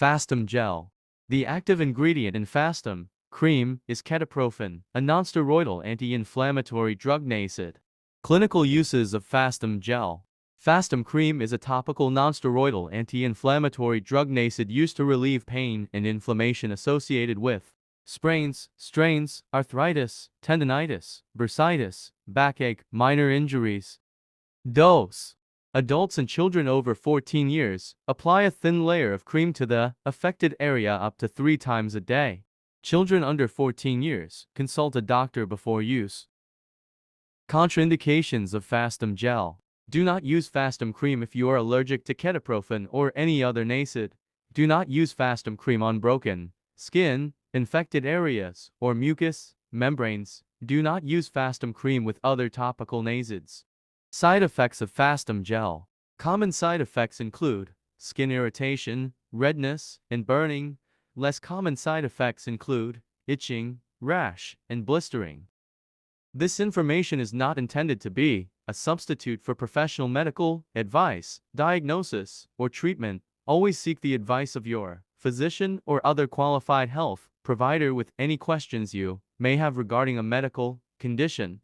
Fastum Gel. The active ingredient in Fastum cream is ketoprofen, a nonsteroidal anti-inflammatory drug NSAID. Clinical uses of Fastum Gel. Fastum cream is a topical nonsteroidal anti-inflammatory drug NSAID used to relieve pain and inflammation associated with sprains, strains, arthritis, tendonitis, bursitis, backache, minor injuries. Dose. Adults and children over 14 years, apply a thin layer of cream to the affected area up to 3 times a day. Children under 14 years, consult a doctor before use. Contraindications of Fastum Gel. Do not use Fastum cream if you are allergic to ketoprofen or any other NSAID. Do not use Fastum cream on broken skin, infected areas, or mucous membranes. Do not use Fastum cream with other topical NSAIDs. Side effects of Fastum Gel. Common side effects include skin irritation, redness, and burning. Less common side effects include itching, rash, and blistering. This information is not intended to be a substitute for professional medical advice, diagnosis, or treatment. Always seek the advice of your physician or other qualified health provider with any questions you may have regarding a medical condition.